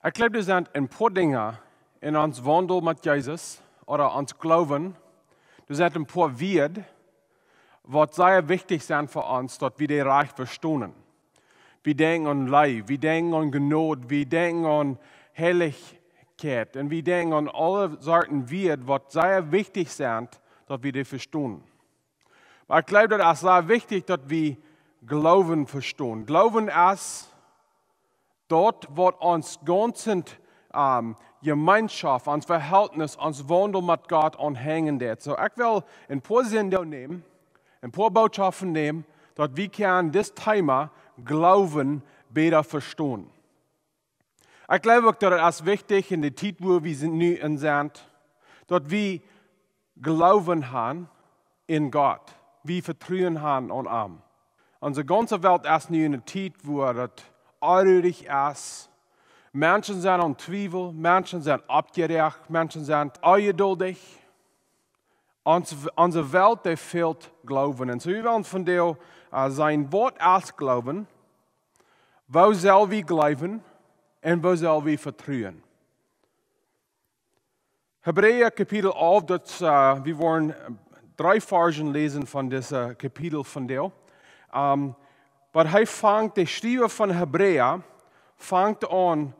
Ich glaube, er sind ein paar Dinge in ons Wandel mit Jesus oder ons Glauben. Er sind ein paar Werte, was sehr wichtig sind für uns, dass wir die Reich verstehen. Wir denken an Leib, wir denken an Gnade, wir denken an Herrlichkeit und wir denken an alle Sorten Werte, was sehr wichtig sind, dass wir die verstehen. Aber ich glaube, das ist sehr wichtig, dass wir Glauben verstehen. Glauben ist dort, wo uns ganze Gemeinschaft, uns Verhältnis, uns Wandel mit Gott anhängen wird. So, ich will ein paar Sendungen nehmen, ein paar Botschaften nehmen, dass wir das Thema Glauben besser verstehen. Ich glaube, dass es wichtig in der Zeit, wo wir nun sind, dass wir Glauben haben in Gott. Wir vertrauen haben an ihm. Unsere ganze Welt ist nun in einer Zeit, wo das unruhig ist. Menschen sind an Zweifel, Menschen sind abgerecht, Menschen sind ungeduldig. Unsere Welt, die fehlt Glauben. Und so wir wollen von dir sein Wort ausglauben. Wo soll wir glauben und wo soll wir vertrauen? Hebräer Kapitel 11, wir wollen 3 Versen lesen von diesem Kapitel von dir. Aber der Schreiber von Hebräer fängt an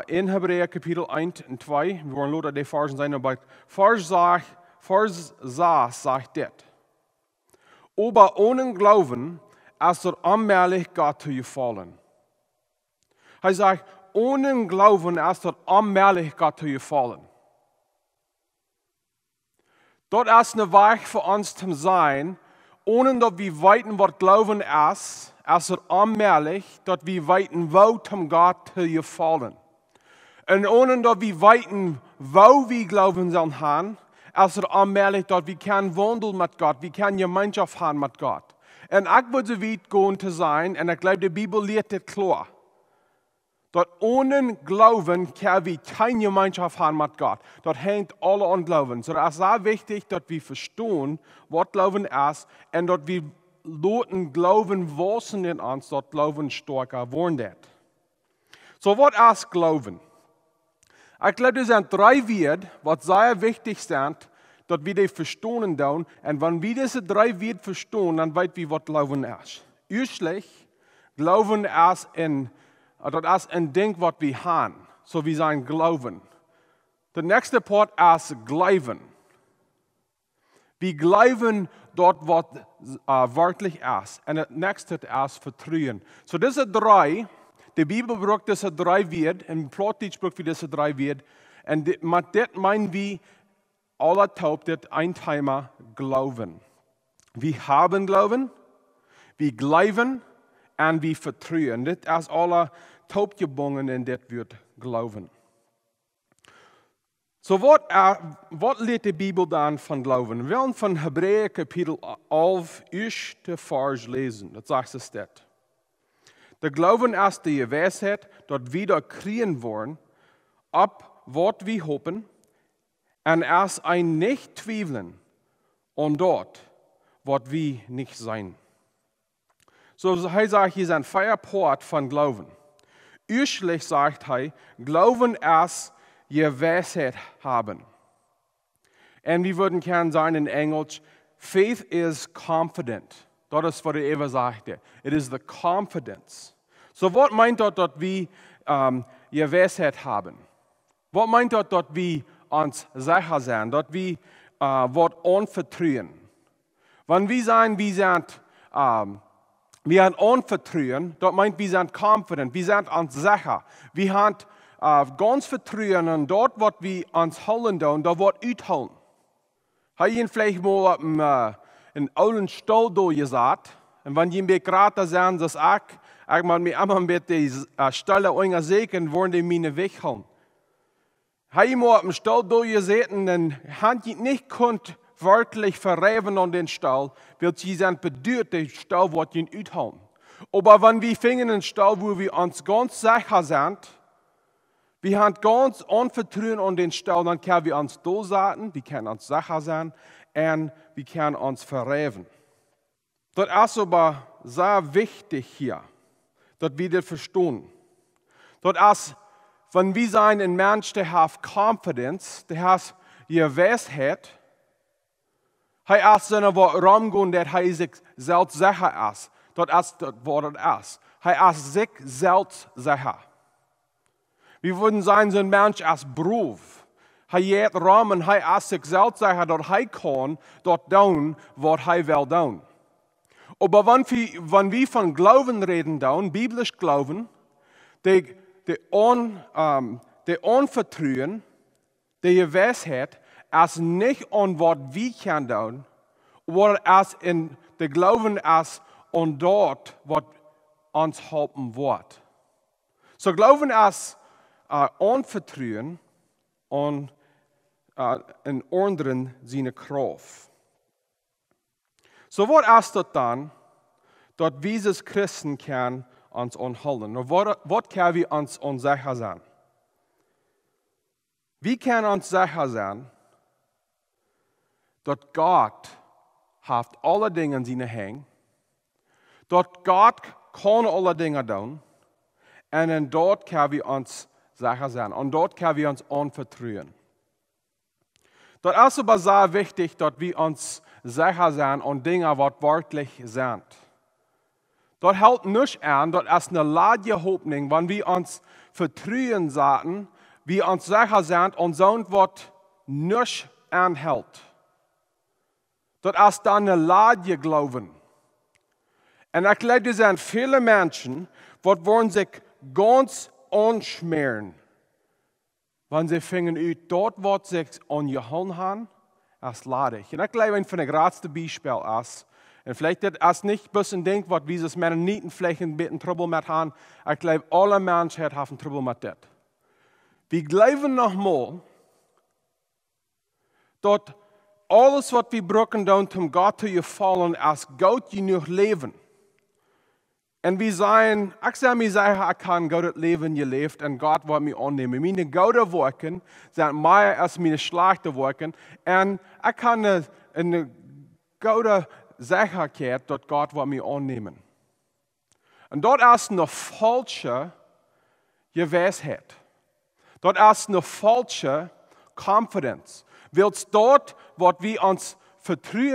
in Hebräer Kapitel 1 und 2. Wir wollen nur die Versen sein, aber Vers 6 sagt das. Aber ohne Glauben ist es unmöglich, Gott zu gefallen. Er sagt, ohne Glauben ist es unmöglich, Gott zu gefallen. Dort ist eine Weg für uns zu sein, ohne dass wir wissen, was Glauben ist es unmöglich, dass wir wissen, wo zum Gott zu gefallen. Und ohne dass wir wissen, wo wir Glauben sollen haben, ist es unmöglich, dass wir keinen Wandel mit Gott, wir keine Gemeinschaft haben mit Gott. Und ich würde so weit gehen zu sein, und ich glaube, die Bibel lehrt das klar. Dass ohne Glauben können wir keine Gemeinschaft haben mit Gott. Das hängt alle an Glauben. So es ist sehr wichtig, dass wir verstehen, was Glauben ist, und dass wir lassen Glauben wachsen in uns, dass Glauben stärker werden. So, was ist Glauben? Ich glaube, das sind 3 Werte, die sehr wichtig sind, dass wir die verstehen dürfen. Und wenn wir diese 3 Werte verstehen, dann wissen wir, was Glauben ist. Erstlich, Glauben ist das ist ein Ding, was wir haben, so wie sein Glauben. Der nächste Part ist Glauben. Wir glauben dort, was wörtlich ist. Und das nächste ist Vertrauen. So diese 3, die Bibel braucht diese 3 Werte, und Plattdeutsch braucht wir diese 3 Werte. Und mit das meinen wir, alle taub, das ein Thema Glauben. Wir haben Glauben, wir glauben, und wir vertrauen. Das ist alle taub gebunden in das wird Glauben. So, was lehrt die Bibel dann von Glauben? Wir wollen von Hebräer Kapitel 11, erste Vers lesen. Das sagt es dort. Der Glauben ist die Gewissheit, dass wir da kriegen wollen, ab was wir hoffen, und erst ein nicht zweifeln und dort, was wir nicht sein. So, er sagt, hier ist ein Feierport von Glauben. Erstlich sagt er, Glauben ist Gewissheit haben. Und wir würden gerne sagen in Englisch, Faith is confident. Das ist, was Eva sagte. It is the confidence. So, was meint das, dass wir Gewissheit haben? Was meint das, dass wir uns sicher sind, dass wir was anvertrauen? Wenn wir sagen, wir haben Unvertrauen, das meint, wir sind confident, wir sind uns sicher. Wir haben ganz Vertrauen an dort, was wir uns holen und da wird uitholen. Habe ich vielleicht mal einen alten Stall gesagt, und wenn die mir gerade sagen, dass ich mal mir einmal mit den Stelle eingesehen, wollen die mir wegholen. Habe ich mal im Stall gesehen, dann hat ich nicht konnt wörtlich verreiben an den Stall, weil sie sind bedürft, den Stall wird ihn uithauen. Aber wenn wir finden einen Stall, wo wir uns ganz sicher sind, wir haben ganz unvertrauen an den Stall, dann können wir uns durchsaten, wir können uns sicher sein und wir können uns verreiben. Das ist aber sehr wichtig hier, dass wir das verstehen. Das ist wenn wir zijn een mens, der hat confidence, der hat Gewissheit, hij is zijn wat rumgaan, dat hij zich zelf zeker is. Dat is dat wat het is. Hij is zich zelf zeker. Wir würden sein, so ein Mensch als Beruf. Hij geht rum en hij is zich zelf zeker dat hij kan dat doen wat hij wil doen. Aber wenn wir von Glauben reden, biblisch Glauben, die Unvertrauen, die Gewissheit, ist nicht an was wir können tun, aber es in der Glauben ist an dort, was uns helfen wird. So Glauben ist Unvertrauen und in anderen seine Kraft. So was ist das dann, dass wir als Christen können uns anhalten? Und was können wir uns unsicher sein? Wir können uns sicher sein, dass Gott hat alle Dinge in seinen Händen, dass Gott kann alle Dinge tun, und dort können wir uns sicher sein, und dort können wir uns anvertrauen. Das ist aber sehr wichtig, dass wir uns sicher sein und Dinge wortwörtlich sind. Das hält nicht an, das ist eine ladje Hoffnung, wenn wir uns vertrauen sagen, wir uns sicher sind und so was nicht anhält. Das ist dann eine ladje Glauben. Und ich glaube, es sind viele Menschen, die wollen sich ganz anschmieren, wenn sie fingen dort, was sich an ihr Hand haben, ist ladig. Und ich glaube, ein von den größten Beispielen ist, und vielleicht ist nicht ein bisschen Ding, was wir als Mennoniten vielleicht ein bisschen Trouble mit haben, ich glaube, alle Menschen haben Trouble mit das. Wir glauben nochmal, dass alles, was wir brauchen, um Gott zu gefallen, ist Gott genug leben. Und wir sagen, ich sage mir sicher, ich kann Gott Leben gelebt und Gott wird mich annehmen. Meine gute Worte sind mehr als meine schlechten Worte. Und ich kann eine gute Sicherheit, dass Gott wird mich annehmen. Und das ist eine falsche Gewissheit. Das ist eine falsche Confidence. Weil dort, was wir uns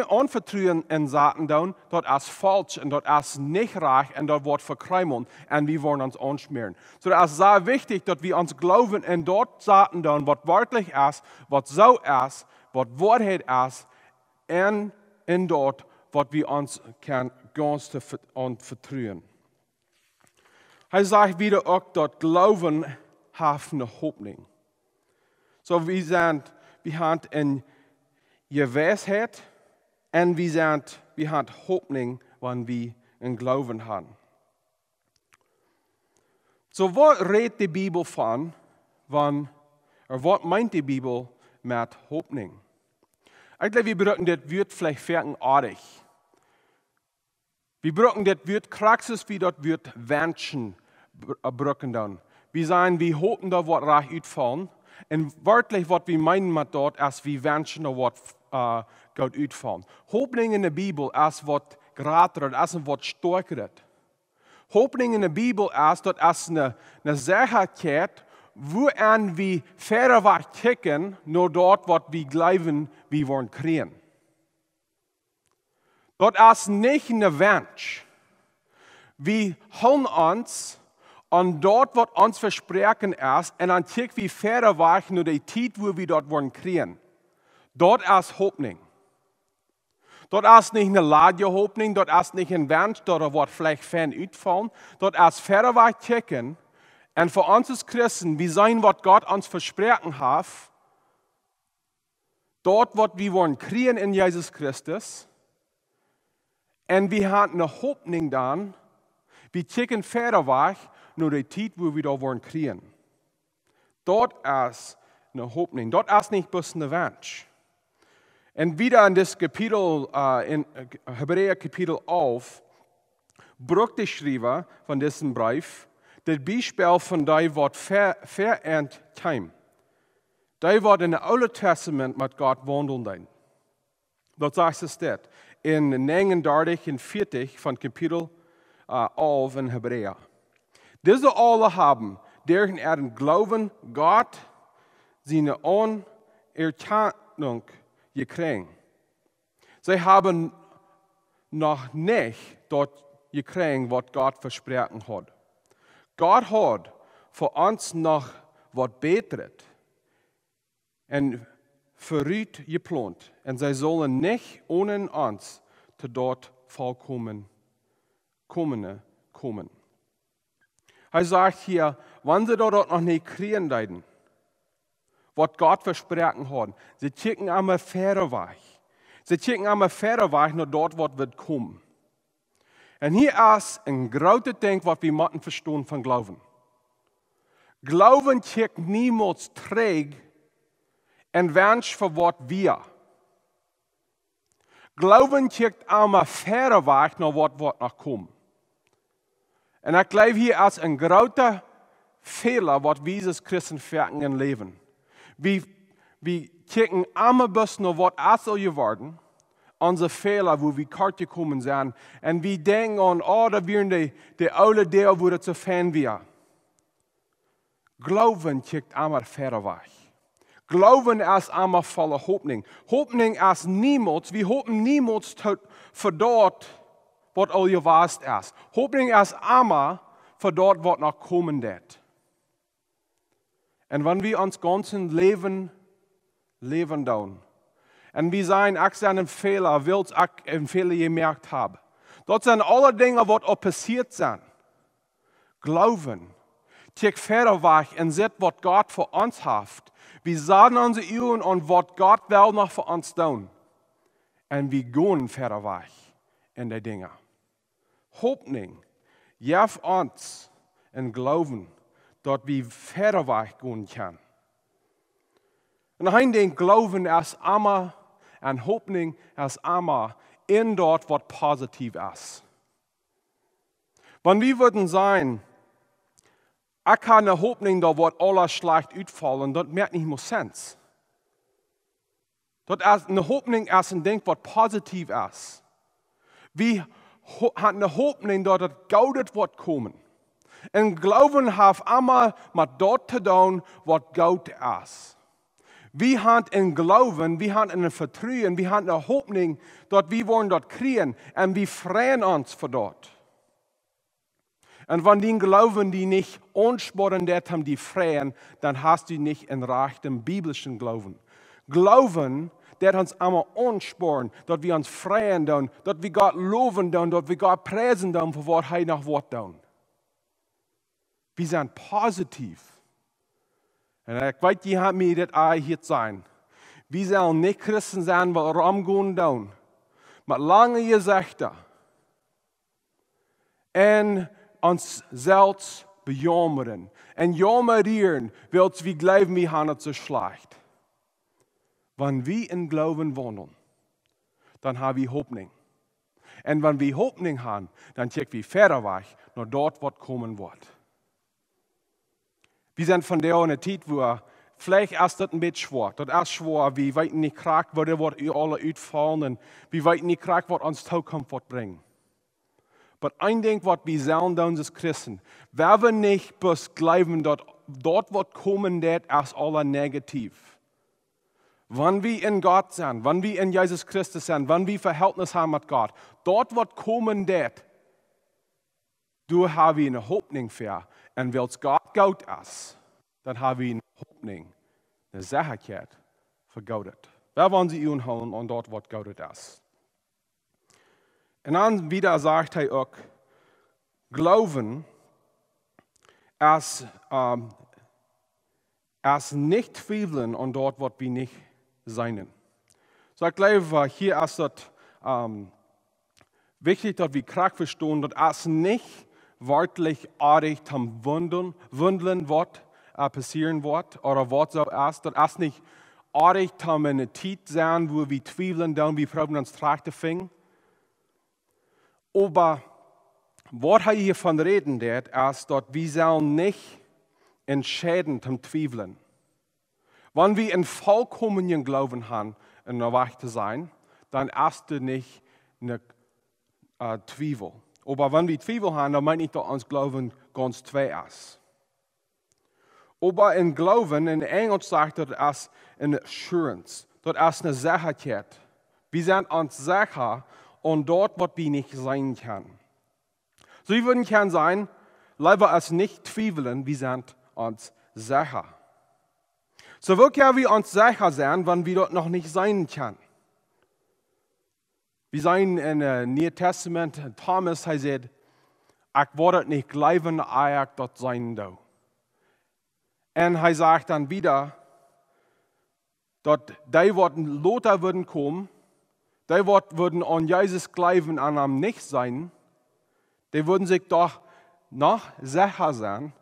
anvertrauen in Sachen tun, das ist falsch und das ist nicht reich und das wird verkrümelt und wir wollen uns anschmieren. So das ist sehr wichtig, dass wir uns glauben in dort Sachen tun, was wörtlich ist, was so ist, was Wahrheit ist, und in dort, was wir uns ganz vertrauen. Er sagt wieder auch, dass Glauben hat eine Hoffnung. So wir haben in Gewissheit und wir haben Hoffnung, wenn wir einen Glauben haben. So, was redet die Bibel von, was meint die Bibel mit Hoffnung? Ich glaube, wir brauchen das Wort vielleicht fertig. Wir brauchen das Wort Praxis, wie das Wort Menschen brauchen dann. Wir hoffen, dass was reich utfallen. Und wörtlich, was wir meinen mit dort, ist, wie Menschen was Gott utfallen. Hoffnung in der Bibel ist was grater, ist was stärker. Hoffnung in der Bibel ist, das ist eine Sicherheit, wo wir verder kicken, nur dort, was wir glauben, wir wollen kriegen. Das ist nicht ein Wunsch. Wir holen uns und dort, was uns versprechen ist, und dann kicken wir verder weg, nur die Zeit, wo wir dort wollen kriegen. Dort ist Hoffnung. Dort ist nicht eine ladje Hoffnung, dort ist nicht ein Wunsch, dort wird vielleicht fern utfallen. Dort ist verder weg kicken. Und für uns als Christen, wir sehen, was Gott uns versprochen hat, dort, was wir wollen kriegen in Jesus Christus. Und wir haben eine Hoffnung dann, wir kicken verder weg, nur die Zeit, wo wir da wollen kriegen. Dort ist eine Hoffnung, dort ist nicht bloß ein Wunsch. Und wieder in das Kapitel, in Hebräer Kapitel 11, brucht der Schreiber von diesem Brief, das Beispiel von dem, was verändert kam. Die, was in dem Alten Testament mit Gott wandeln. Das sagt es dort. In 39 und 40 von Kapitel 11 in Hebräer. Diese alle haben, deren Glauben Gott seine Anerkennung gekriegt. Sie haben noch nicht dort gekriegt, was Gott versprochen hat. Gott hat für uns noch was betet und verrückt geplant. Und sie sollen nicht ohne uns zu dort vollkommen kommen. Er sagt hier, wenn sie dort noch nicht kriegen werden, was Gott versprochen hat, sie schicken einmal fairer Weg. Sie schicken einmal fairer Weg nach dort, was wird kommen. Und hier ist ein großes Ding, was wir müssen verstehen von Glauben. Glauben schickt niemals träg und wünscht für was wir. Glauben schickt einmal fairer Weg nach was wird noch kommen. Und ich glaube, hier ist ein großer Fehler, was wir als Christen verken im Leben. Wir checken einmal bis noch, was soll geworden, unsere Fehler, wo wir kort gekommen sind, und wir denken an, da wären die alle der, wo das zu fan wäre. Glauben checkt einmal fairer Weg. Glauben ist einmal voller Hoffnung. Hoffnung ist niemals, wir hoffen niemals für dort, was all gewast ist. Hoffnung ist einmal für dort, was noch kommen wird. Und wenn wir uns ganzen Leben tun, und wir sagen, ich bin ein Fehler, will ich einen Fehler gemerkt haben. Dort sind alle Dinge, was auch passiert sind. Glauben, check fairer Weg und seht, was Gott für uns hat. Wir sagen unsere Augen und was Gott will noch für uns tun. Und wir gehen fairer Weg in die Dinge. Hoffnung, ja für uns und Glauben, dort wir fairer Weg gehen können. Und ich denke, Glauben ist immer und Hoffnung ist immer in dort, was positiv ist. Wenn wir würden sagen, ich kann eine Hoffnung, da wird alles schlecht ausfallen, das macht nicht mehr Sinn. Eine Hoffnung ist ein Ding, was positiv ist. Wir haben eine Hoffnung, dass das Gutes wird kommen. Und Glauben hat immer mit dort zu tun, was gut ist. Wir haben in Glauben, wir haben ein Vertrauen, wir haben eine Hoffnung, dass wir wollen dort kriegen und wir freuen uns für dort. Und wenn die Glauben, die nicht ansporen, die freuen, dann hast du nicht einen rechten biblischen Glauben. Glauben, der uns einmal ansporen, dass wir uns freuen, dass wir Gott loben, dass wir Gott preisen, für was er nach Wort tun. Wir sind positiv. Und ich weiß, die haben mir das auch hier sein. Wir sollen nicht Christen sein, weil wir rumgehen tun. Mit langen Gesichtern. Und uns selbst bejammern. Und jammerieren, weil wir glauben, wir haben es so schlecht. Wenn wir in Glauben wandeln, dann haben wir Hoffnung. Und wenn wir Hoffnung haben, dann checken wir fairer Weg, nach dort, was kommen wird. Wir sind von der eine Zeit, wo vielleicht ist das ein bisschen schwer. Das ist schwer, wir wissen nicht, wo der wird alle ausfallen und wir wissen nicht, was uns Zukunft wird bringen. Aber ein Ding, was wir sagen, als Christen, wenn wir nicht bis glauben, dass dort wird kommen, das ist alles negativ. Wenn wir in Gott sind, wenn wir in Jesus Christus sind, wenn wir Verhältnis haben mit Gott, dort wird kommen, das, du hast eine Hoffnung für. Und wenn es Gott gut ist, dann haben wir eine Hoffnung, eine Sicherheit für Gott. Wer wollen sie holen und dort, was Gott ist? Und dann wieder sagt er auch, Glauben ist nicht zweifeln an dort, was wir nicht sein. So ich glaube, hier ist es wichtig, dass wir krank verstehen, dass es nicht wörtlich artig zum Wundeln wird passieren wird, oder was so ist, dass es nicht artig zum eine Zeit sein, wo wir zweifeln, dann wir probieren uns recht zu finden. Aber was er hiervon reden wird, ist, dass wir sollen nicht entscheiden zum Zweifeln. Wenn wir in vollkommenen Glauben haben, in der Wahrheit zu sein, dann ist das nicht eine Zweifel. Aber wenn wir Zweifel haben, dann meine ich, dass uns Glauben ganz zwei ist. Aber in Glauben, in Englisch sagt er als eine Assurance, dort als eine Sicherheit. Wir sind uns sicher und dort, was wir nicht sein können. So, wir würden gerne sein, lieber als nicht zweifeln, wir sind uns sicher. So, wo können wir uns sicher sein, wenn wir dort noch nicht sein können? Wir sehen in Neuen Testament, Thomas, er sagt, ich werde nicht glauben, ich dort sein soll. Und er sagt dann wieder, dass die Leute würden kommen, die würden an Jesus glauben, an ihm nicht sein, die würden sich doch noch sicher sein,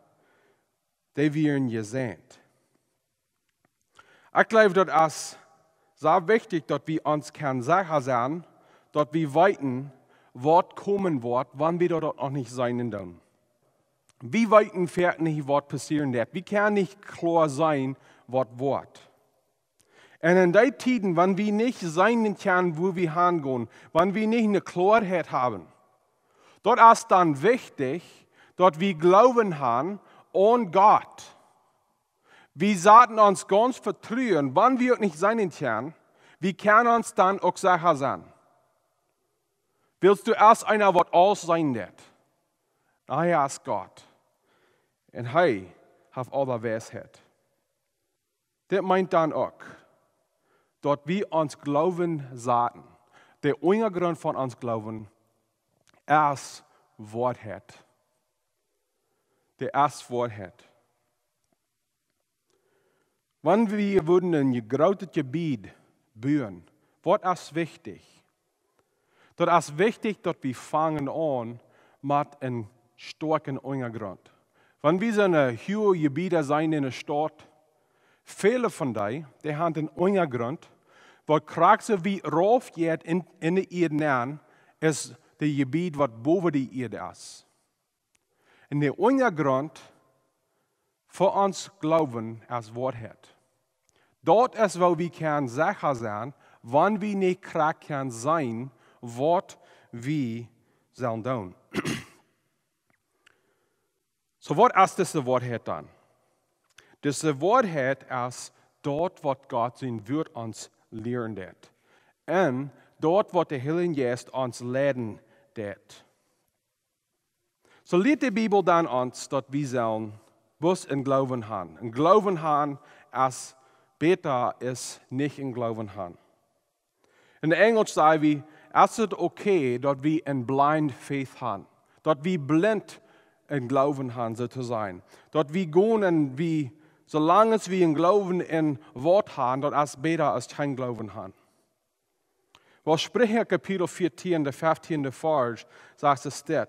die wären gesehen. Ich glaube, das ist sehr wichtig, dass wir uns sicher sein, dass wir weiten, was kommen wird, wann wir dort noch nicht sein werden. Wir weiten fährt nicht, was passieren wird. Wir können nicht klar sein, was wird. Und in den Zeiten, wenn wir nicht sein können, wo wir hingehen, wenn wir nicht eine Klarheit haben, dort ist dann wichtig, dass wir Glauben haben an Gott. Wir sollten uns ganz vertrauen, wenn wir nicht sein können, wir können uns dann auch sicher sein. Willst du erst einer, was alles sein wird? Er ist Gott. Und er hat alle Weisheit. Das meint dann auch, dass wir uns Glauben sagen. Der Untergrund von uns Glauben ist Wahrheit. Der ist Wahrheit. Wenn wir würden ein großes Gebiet bauen, was ist wichtig? Das ist wichtig, dass wir fangen an mit einem starken Untergrund. Wenn wir so eine hohe Gebiete sein in der Stadt, viele von denen, die haben einen Untergrund, wo krachtse wie rauf geht in die Erde, ist das Gebiet, was boven die Erde ist. Und der Untergrund für uns Glauben ist Wahrheit. Dort ist, wo wir können sicher sein, wann wir nicht kracht können sein, was wir sollen tun. So, was ist diese Wahrheit dann? Diese Wahrheit ist dort, was Gott sein wird uns lehren wird. Und dort, was der Heilige Geist uns lehren wird. So lehrt die Bibel dann uns, dass wir sollen was in Glauben haben. In Glauben haben, als besser ist nicht in Glauben haben. In Englisch sagen wir, es ist okay, dass wir in blind faith haben. Dass wir blind in Glauben haben, so zu sein. Dass wir gehen und wir, solange wir in Glauben in Wort haben, dass es besser als kein Glauben haben. Weil Sprecher Kapitel 14, der 15. Vers, sagt es das.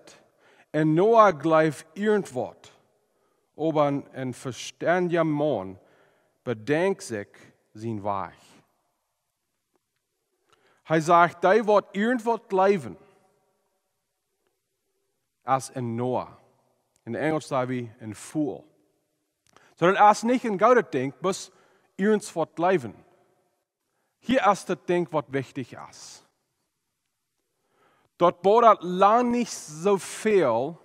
En Noah gleich irgendwas, aber ein verständiger Mann bedenkt sich sein Weg. Er sagt, der wird irgendwas leben, als in Noah. In Englisch sagen wir ein Fool. So, das ist nicht ein gutes Ding, bis irgendwas leben. Hier ist das Ding, was wichtig ist. Dort bodet lang nicht so viel,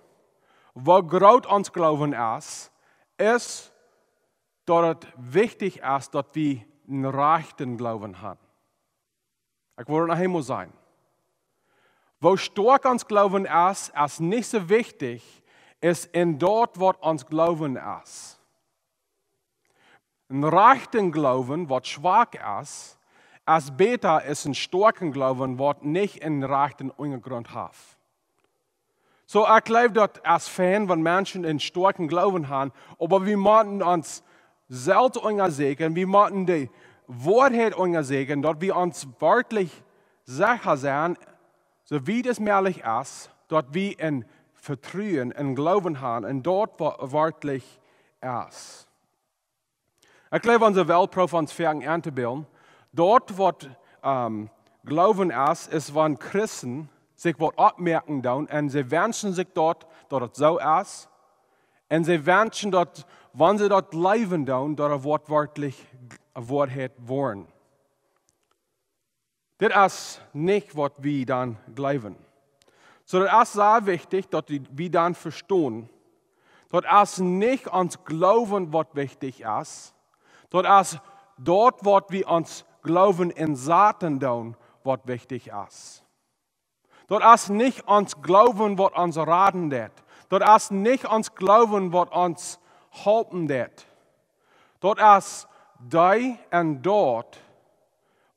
wo groß uns Glauben ist, dass es wichtig ist, dass wir einen rechten Glauben haben. Ich will noch einmal sein. Wo stark uns Glauben ist nicht so wichtig, ist in dort, wo uns Glauben ist. Ein rechten Glauben, was schwach ist besser ist ein starken Glauben, was nicht einen rechten Untergrund hat. So, ich glaube, dass als Fan, wenn Menschen einen starken Glauben haben, aber wir müssen uns selbst untersuchen, wir müssen die Wahrheit untersuchen, dass wir uns wirklich sicher sein, so wie das möglich ist, dass wir ein Vertrauen, ein Glauben haben, und dort, wo wirklich ist. Ich glaube, unsere Weltprof uns fangen an zu bilden. Dort, wo Glauben ist, wenn Christen sich was abmerken tun und sie wünschen sich dort, dass es so ist. Und sie wünschen, dass, wenn sie dort leben tun, dass es wortwörtlich Wahrheit wollen. Das ist nicht, was wir dann glauben. So, das ist sehr wichtig, dass wir dann verstehen, Dat is nicht ons Glauben, wat wichtig ist. Dat is dort, wat wir ons Glauben in Satan doen, wat wichtig ist. Dat is nicht ons Glauben, wat ons raden deed. Dat is nicht ons Glauben, wat ons halpen deed. Dat is die en dort,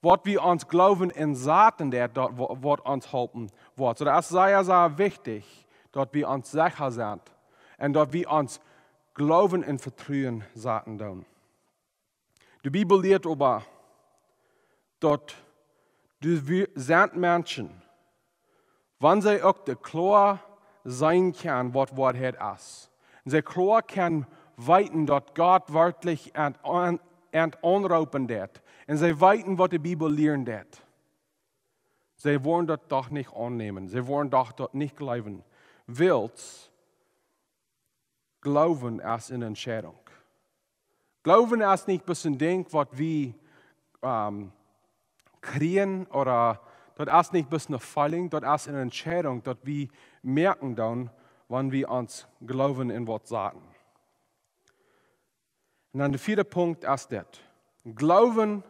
wat wir ons Glauben in Satan deed, wat ons halpen wordt. So dat is sehr, sehr wichtig, dat wir ons sicher sind. En dat we ons Glauben en Vertrauen Satan doen. De Bibel leert aber, dat de zijn mensen, wanneer zij ook de klaar zijn kan, wat het is. En zij klaar kan weten dat God werkelijk en onroepen deed. En zij weten wat de Bibel leren deed. Zij wollen dat toch niet aannemen. Zij wollen dat niet geloven. Wilt Glauben ist eine Entscheidung. Glauben ist nicht bloß ein Ding, was wir kriegen, oder das ist nicht bloß eine Falling, das ist eine Entscheidung, dass wir merken dann, wann wir uns glauben in was sagen. Und dann der vierte Punkt ist das. Glauben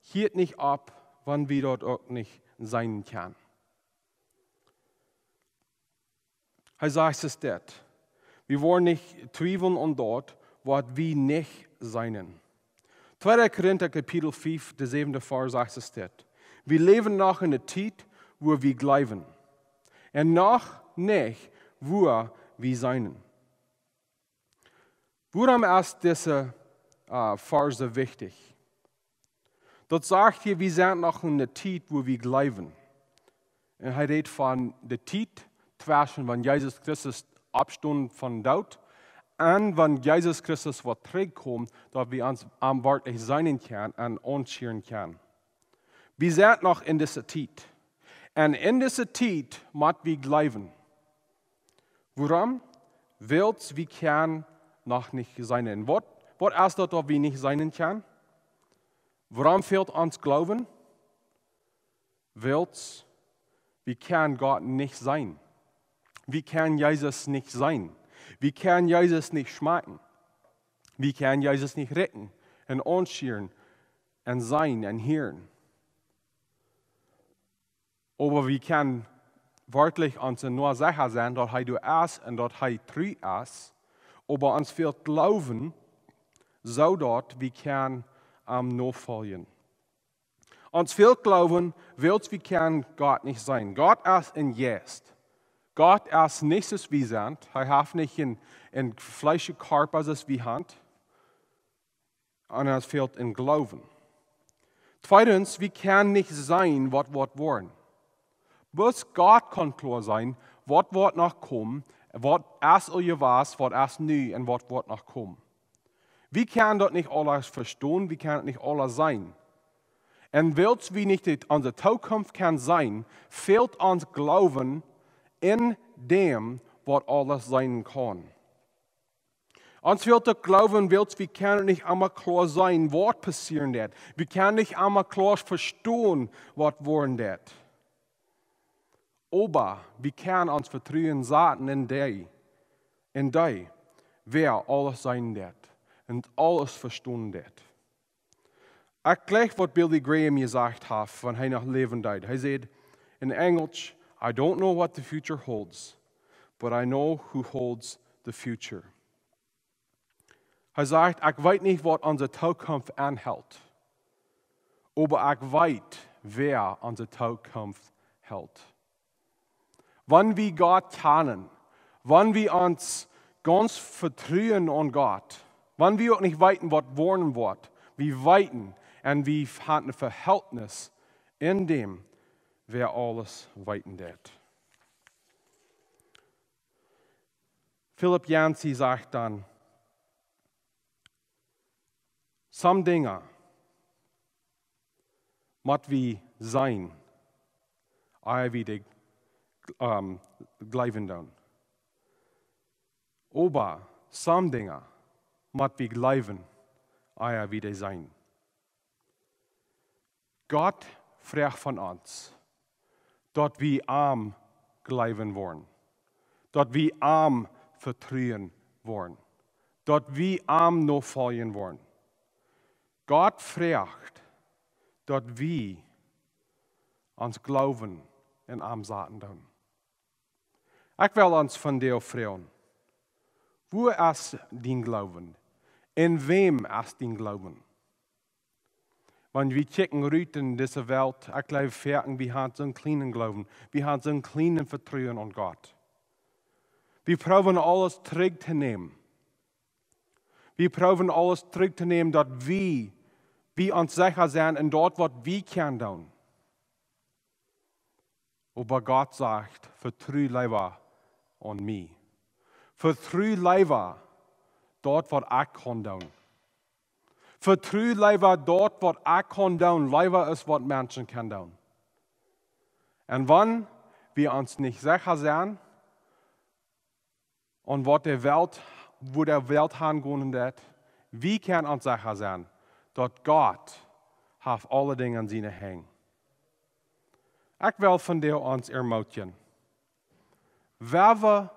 hielt nicht ab, wann wir dort auch nicht sein können. Er sagt es das. Wir wollen nicht zweifeln an dort, was wir nicht sein. 2. Korinther Kapitel 5, der 7. Vers sagt es das. Wir leben noch in der Zeit, wo wir glauben. Und noch nicht, wo wir sein. Warum ist diese Verse wichtig? Dort sagt hier, wir sind noch in der Zeit, wo wir glauben. Und er redet von der Zeit zwischen, wenn Jesus Christus abstund von daut, und wenn Jesus Christus wat terugkommt, dass wir uns am wirklich sein können und anschauen können. Wir sind noch in dieser Zeit. Und in dieser Zeit müssen wir glauben. Warum? Weil wir können noch nicht sein. Was ist das, dass wir nicht sein können? Warum fehlt uns Glauben? Weil wir können Gott nicht sein. Wir können Jesus nicht sein. Wir können Jesus nicht schmecken. Wir können Jesus nicht retten und anschauen und sein und hören. Aber wir können wirklich uns nur sicher sein, dass er du ist und dass er treu ist. Aber uns fehlt Glauben, so dass wir können nachfolgen. Uns fehlt Glauben, weil wir können Gott nicht sein. Gott ist in Geist. Gott ist nicht so wie sind. Er hat nicht einen fleischlichen Körper, so wie Hand. Und es fehlt in Glauben. Zweitens, wir können nicht sein, was wir wollen. Bloß Gott kann klar sein, was wird noch kommen, was ist oder was ist neu und was wird noch kommen. Wir können dort nicht alles verstehen, wir können nicht alles sein. Und weil wir nicht unsere Zukunft kann sein, fehlt uns Glauben in dem, was alles sein kann. Uns fehlt der Glauben, weil wir können nicht einmal klar sein, was passieren wird. Wir können nicht einmal klar verstehen, was wollen wird. Aber wir können uns vertrauen, sagen in die, wer alles sein wird und alles verstehen wird. Ich gleich, was Billy Graham gesagt hat, wenn er noch leben died. Er sagt in Englisch, I don't know what the future holds, but I know who holds the future. Er sagt, ich weiß nicht, was unsere Zukunft anhält, aber ich weiß, wer unsere Zukunft hält. Wenn wir Gott kennen, wenn wir uns ganz vertrauen an Gott, wenn wir auch nicht weiten, was wollen wird, wir weiten und wir haben ein Verhältnis in dem, wer alles weiten wird. Philipp Yancey sagt dann, some Dinge müssen wir sein, wie die glauben dann. Aber some Dinge müssen wir glauben, wie die sein. Gott fragt von uns, dass wir arm glauben wollen, dass wir arm vertrauen worden. Dat wir am noch folgen worden. Gott fragt, dat wir ons glauben en am zaten doen. Ik wil ons van jou vragen. Wo ist dein Glauben? In wem ist dein Glauben? Wenn wir checken rüt in dieser Welt, ich glaube, wir haben so einen kleinen Glauben. Wir haben so einen kleinen Vertrauen an Gott. Wir probieren alles zurückzunehmen. Wir probieren alles zurückzunehmen, dass wir uns sicher sind in dort, was wir können tun. Aber Gott sagt, vertraue lieber an mich. Vertraue lieber dort, was ich kann tun. Vertraue lieber dort, was ich kann tun, lieber ist, was Menschen können tun. Und wenn wir uns nicht sicher sind, und wo der Welt hingehen wird, wie können uns sicher sein, dass Gott auf alle Dinge in seine Hände. Ich will von dir uns ermutigen. Wer wir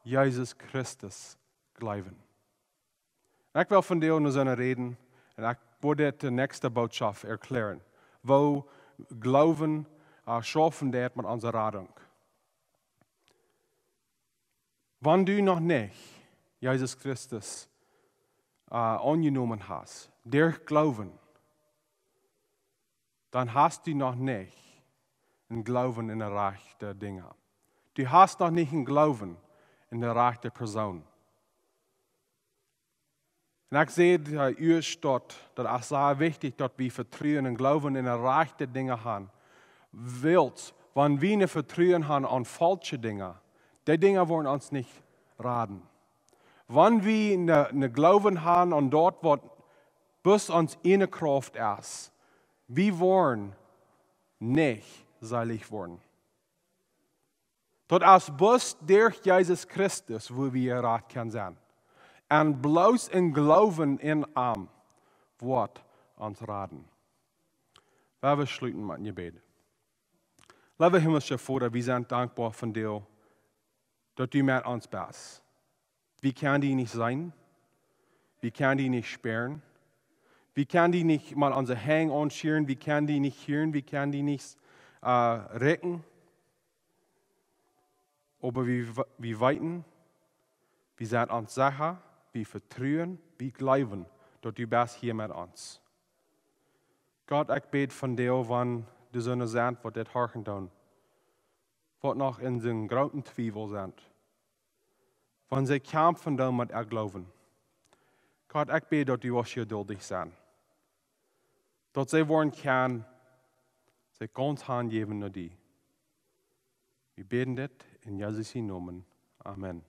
Jesus Christus glauben. Ich will von dir nur so reden, und ich würde die nächste Botschaft erklären, wo Glauben schaffen wird mit unserer Rettung. Wenn du noch nicht Jesus Christus angenommen hast, durch Glauben, dann hast du noch nicht einen Glauben in der Reich der Dinge. Du hast noch nicht einen Glauben in der Reich der Person. Und ich sehe euch dort, dass es sehr wichtig ist, dass wir Vertrauen und Glauben in der Reich der Dinge haben. Wenn wir nicht Vertrauen haben an falsche Dinge, die Dinge wollen uns nicht raten. Wenn wir eine Glauben haben an dort, was bis uns eine Kraft ist, wir wollen nicht selig werden. Das ist bis durch Jesus Christus, wo wir Rat können sein. Und bloß in Glauben in ihm wird uns raten. Wir schließen mit einem Gebet. Lieber himmlischer Vater, wir sind dankbar von dir, dass du mit uns bist. Wir können die nicht sein. Wir können die nicht sperren. Wir können die nicht mal unsere Hänge anschieren. Wir können die nicht hören. Wir können die nicht retten. Aber wir weiten. Wir sind uns sicher. Wir vertrauen. Wir glauben, dass du bist hier mit uns. Gott, ich bete von dir, wenn die Sonne sind, was das horchen tun. Was noch in den großen Zweifel sind. Wenn sie kämpfen, dann mit ihr glauben. Gott, ich bete, dass du auch geduldig sein. Dass sie wollen können, sie ganz Hand geben nur die. Wir beten das in Jesus' Namen. Amen.